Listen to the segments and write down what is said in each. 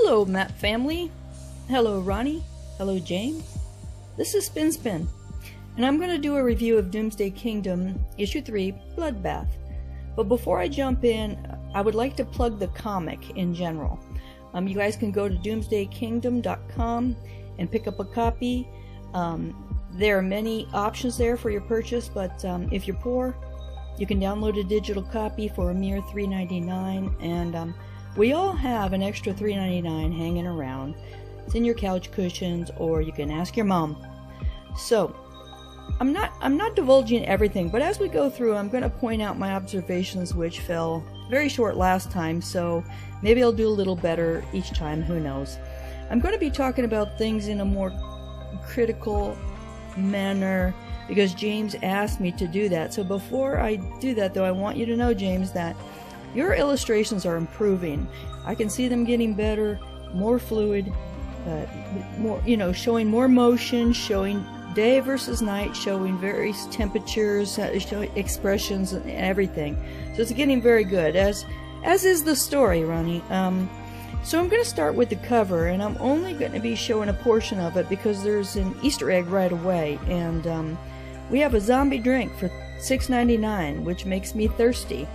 Hello, Map family. Hello, Ronnie. Hello, James. This is Spin, and I'm going to do a review of Doomsday Kingdom, Issue 3, Bloodbath. But before I jump in, I would like to plug the comic in general. You guys can go to doomsdaykingdom.com and pick up a copy. There are many options there for your purchase, but if you're poor, you can download a digital copy for a mere $3.99, and we all have an extra $3.99 hanging around. It's in your couch cushions, or you can ask your mom. So, I'm not divulging everything, but as we go through, I'm going to point out my observations, which fell very short last time, so maybe I'll do a little better each time, who knows. I'm going to be talking about things in a more critical manner, because James asked me to do that. So before I do that, though, I want you to know, James, that your illustrations are improving. I can see them getting better, more fluid, more, showing more motion, showing day versus night, showing various temperatures, showing expressions and everything. So it's getting very good, as is the story, Ronnie. So I'm going to start with the cover, and I'm only going to be showing a portion of it because there's an Easter egg right away, and we have a zombie drink for $6.99, which makes me thirsty.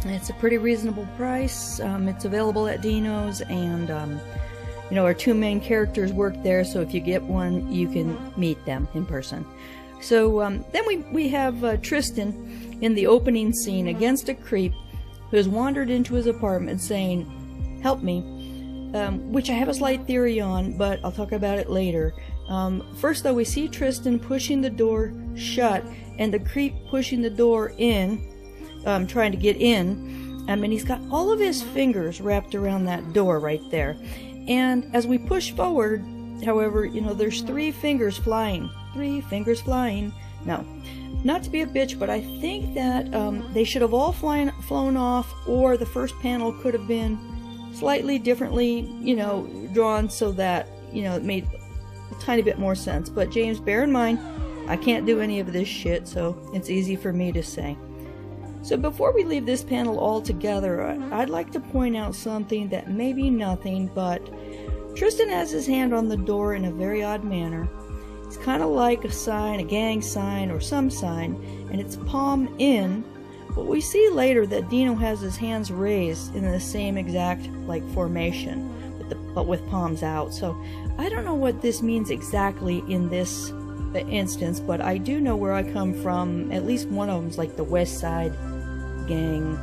It's a pretty reasonable price. It's available at Dino's, and our two main characters work there, so if you get one, you can meet them in person. So then we have Tristan in the opening scene against a creep who has wandered into his apartment saying, "Help me," which I have a slight theory on, but I'll talk about it later. First, though, we see Tristan pushing the door shut and the creep pushing the door in, trying to get in, and he's got all of his fingers wrapped around that door right there. And as we push forward, however, there's three fingers flying. No, not to be a bitch, but I think that they should have all flown off, or the first panel could have been slightly differently, drawn so that, it made a tiny bit more sense. But James, bear in mind, I can't do any of this shit, so it's easy for me to say. So before we leave this panel altogether, I'd like to point out something that may be nothing, but Tristan has his hand on the door in a very odd manner. It's kind of like a sign, a gang sign, or some sign, and it's palm in, but we see later that Dino has his hands raised in the same exact formation, but with palms out. So I don't know what this means exactly in this instance, but I do know where I come from. At least one of them's like the West Side gang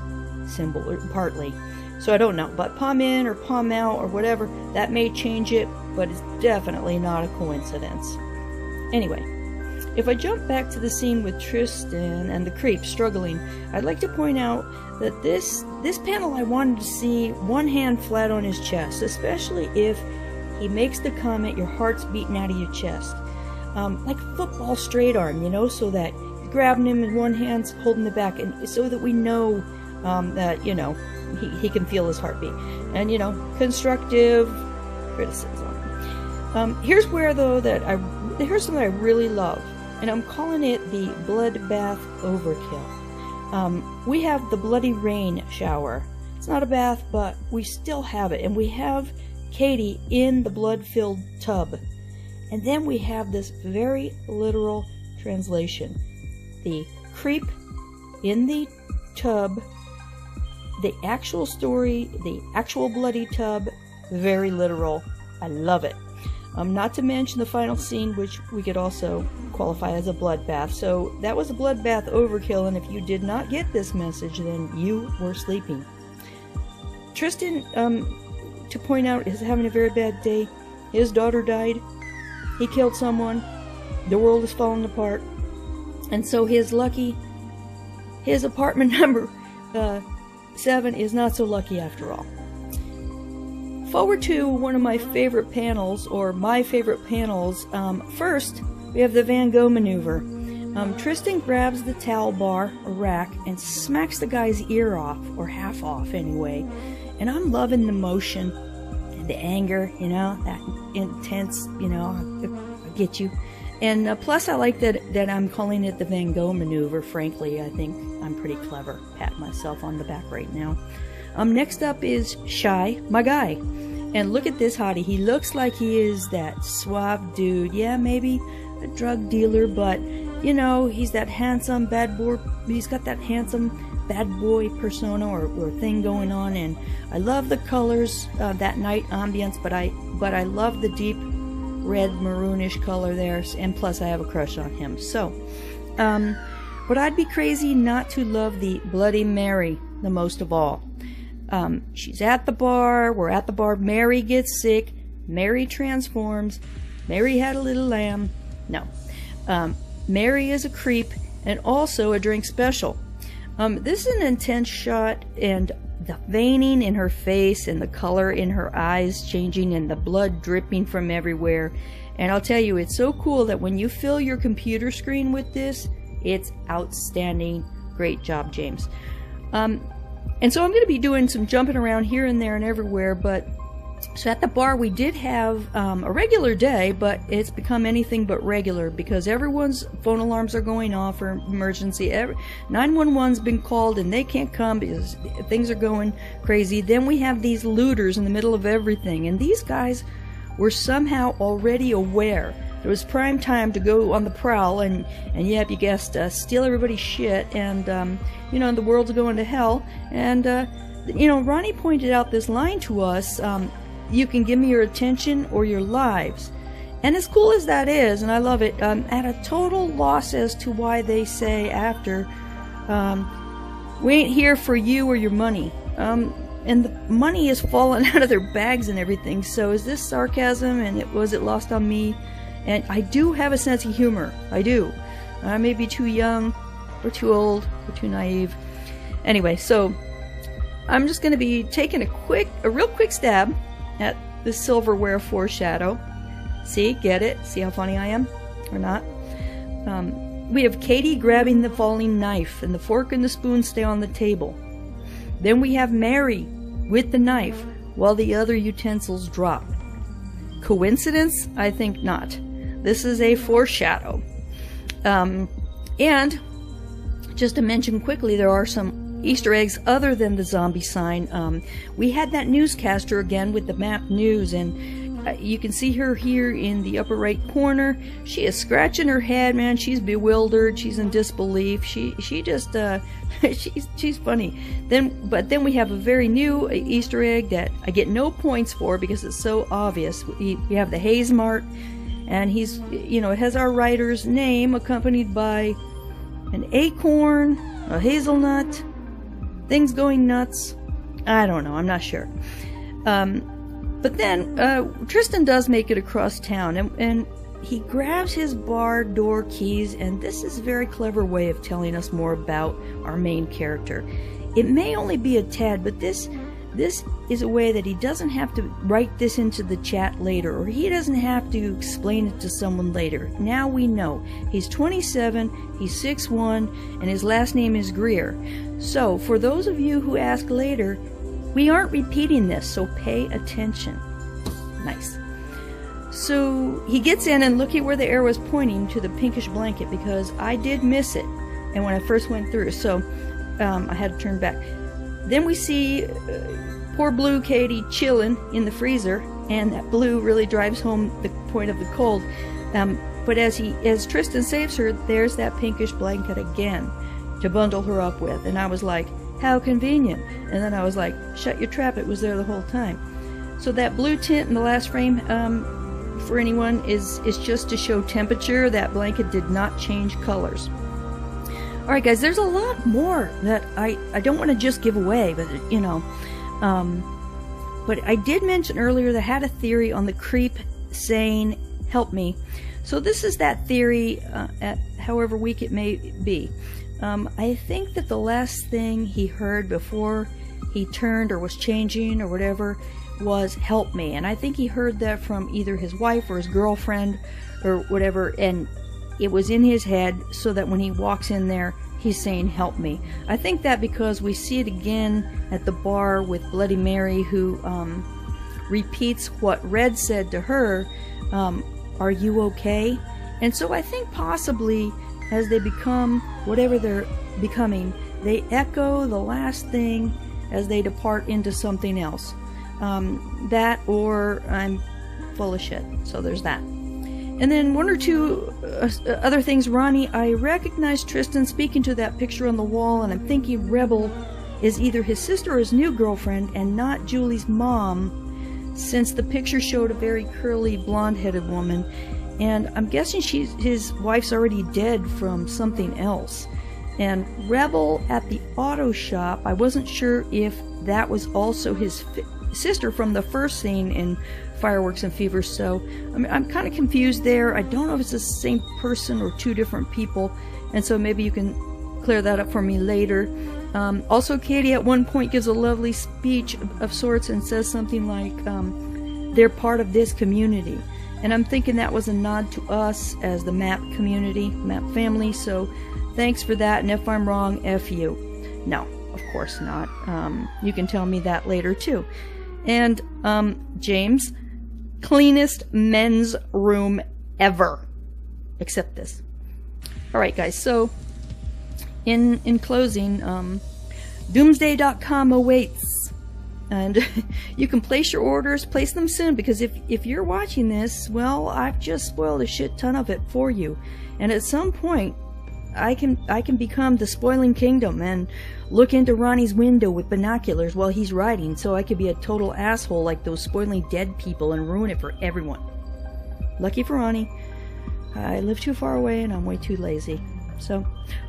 symbol, or partly. So I don't know, but palm in or palm out or whatever, that may change it, but it's definitely not a coincidence. Anyway, if I jump back to the scene with Tristan and the creep struggling, I'd like to point out that this panel, I wanted to see one hand flat on his chest, especially if he makes the comment, "Your heart's beating out of your chest." Like football straight arm, so that you're grabbing him in one hand, holding the back, and so that we know that, he can feel his heartbeat. And, constructive criticism. Here's where, though, here's something I really love, and I'm calling it the Bloodbath overkill. We have the bloody rain shower. It's not a bath, but we still have it, and we have Katie in the blood-filled tub. And then we have this very literal translation. The creep in the tub, the actual story, the actual bloody tub, very literal. I love it. Not to mention the final scene, which we could also qualify as a bloodbath. So that was a bloodbath overkill, and if you did not get this message, then you were sleeping. Tristan, to point out, is having a very bad day. His daughter died. He killed someone. The world is falling apart. And so his apartment number 7 is not so lucky after all. Forward to one of my favorite panels, or my favorite panels. First, we have the Van Gogh maneuver. Tristan grabs the towel bar, or rack, and smacks the guy's ear off, or half off anyway. And I'm loving the motion, the anger, that intense, I get you. And plus I like that I'm calling it the Van Gogh maneuver. Frankly, I think I'm pretty clever. Pat myself on the back right now. Next up is Shy, my guy. And look at this hottie. He looks like he is that suave dude. Yeah, maybe a drug dealer, but you know, he's that handsome bad boy. He's got that handsome bad boy persona or thing going on. And I love the colors, that night ambience, but I love the deep red maroonish color there. And plus, I have a crush on him. So, but I'd be crazy not to love the Bloody Mary the most of all. She's at the bar. We're at the bar. Mary gets sick. Mary transforms. Mary had a little lamb. No. Mary is a creep and also a drink special. This is an intense shot, and the veining in her face and the color in her eyes changing and the blood dripping from everywhere. And I'll tell you, it's so cool that when you fill your computer screen with this, it's outstanding. Great job, James. And so I'm going to be doing some jumping around here and there and everywhere, but so at the bar we did have a regular day, but it's become anything but regular because everyone's phone alarms are going off for emergency. 911's been called and they can't come because things are going crazy. Then we have these looters in the middle of everything, and these guys were somehow already aware it was prime time to go on the prowl and yep, you guessed, steal everybody's shit, and you know, the world's going to hell. And you know, Ronnie pointed out this line to us, you can give me your attention or your lives. And as cool as that is, and I love it, at a total loss as to why they say after, we ain't here for you or your money. And the money is falling out of their bags and everything. So is this sarcasm, and was it lost on me? And I do have a sense of humor. I do. I may be too young, or too old, or too naive. Anyway, so I'm just going to be taking a real quick stab at the silverware foreshadow. See, get it? See how funny I am? Or not? We have Katie grabbing the falling knife, and the fork and the spoon stay on the table. Then we have Mary with the knife, while the other utensils drop. Coincidence? I think not. This is a foreshadow. And just to mention quickly, there are some Easter eggs other than the zombie sign. We had that newscaster again with the map news, and you can see her here in the upper right corner. She is scratching her head, man. She's bewildered. She's in disbelief. She just she's funny. But then we have a very new Easter egg that I get no points for because it's so obvious. We have the Haze Mart, and he's, you know, it has our writer's name accompanied by an acorn, a hazelnut, things going nuts. I don't know. I'm not sure. But then Tristan does make it across town, and he grabs his bar door keys, and this is a very clever way of telling us more about our main character. It may only be a tad, but this is a way that he doesn't have to write this into the chat later, or he doesn't have to explain it to someone later. Now we know. He's 27, he's 6'1", and his last name is Greer. So, for those of you who ask later, we aren't repeating this, so pay attention. Nice. So he gets in, and look at where the arrow was pointing to the pinkish blanket, because I did miss it, and when I first went through, so I had to turn back. Then we see poor Blue Katie chilling in the freezer, and that blue really drives home the point of the cold. But as Tristan saves her, there's that pinkish blanket again to bundle her up with, and I was like, how convenient. And then I was like, shut your trap, it was there the whole time. So that blue tint in the last frame, for anyone, is just to show temperature. That blanket did not change colors. Alright guys, there's a lot more that I don't want to just give away, but you know. But I did mention earlier that I had a theory on the creep saying, help me. So this is that theory, at however weak it may be. I think that the last thing he heard before he turned or was changing or whatever was help me, and I think he heard that from either his wife or his girlfriend or whatever, and it was in his head so that when he walks in there he's saying help me. I think that because we see it again at the bar with Bloody Mary, who repeats what Red said to her, are you okay? And so I think possibly as they become whatever they're becoming, they echo the last thing as they depart into something else. That or I'm full of shit. So there's that. And then one or two other things. Ronnie, I recognize Tristan speaking to that picture on the wall, and I'm thinking Rebel is either his sister or his new girlfriend and not Julie's mom, since the picture showed a very curly, blonde-headed woman. And I'm guessing his wife's already dead from something else. And Rebel at the auto shop, I wasn't sure if that was also his sister from the first scene in Fireworks and Fever. So I'm kind of confused there. I don't know if it's the same person or two different people, and so maybe you can clear that up for me later. Also, Katie at one point gives a lovely speech of sorts and says something like they're part of this community, and I'm thinking that was a nod to us as the MAP community, MAP family. So thanks for that, and if I'm wrong, F you. No, of course not. You can tell me that later too. And James, cleanest men's room ever, except this. All right, guys. So in closing, Doomsday.com awaits, and you can place your orders. Place them soon, because if you're watching this, well, I've just spoiled a shit ton of it for you, and at some point I can become the spoiling kingdom and look into Ronnie's window with binoculars while he's writing, so I could be a total asshole like those spoiling dead people and ruin it for everyone. Lucky for Ronnie, I live too far away and I'm way too lazy. So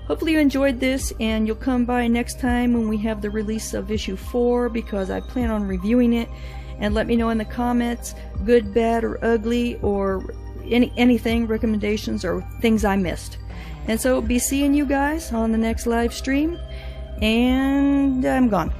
hopefully you enjoyed this, and you'll come by next time when we have the release of issue 4, because I plan on reviewing it. And let me know in the comments, good, bad, or ugly, or anything, recommendations, or things I missed. And so be seeing you guys on the next live stream, and I'm gone.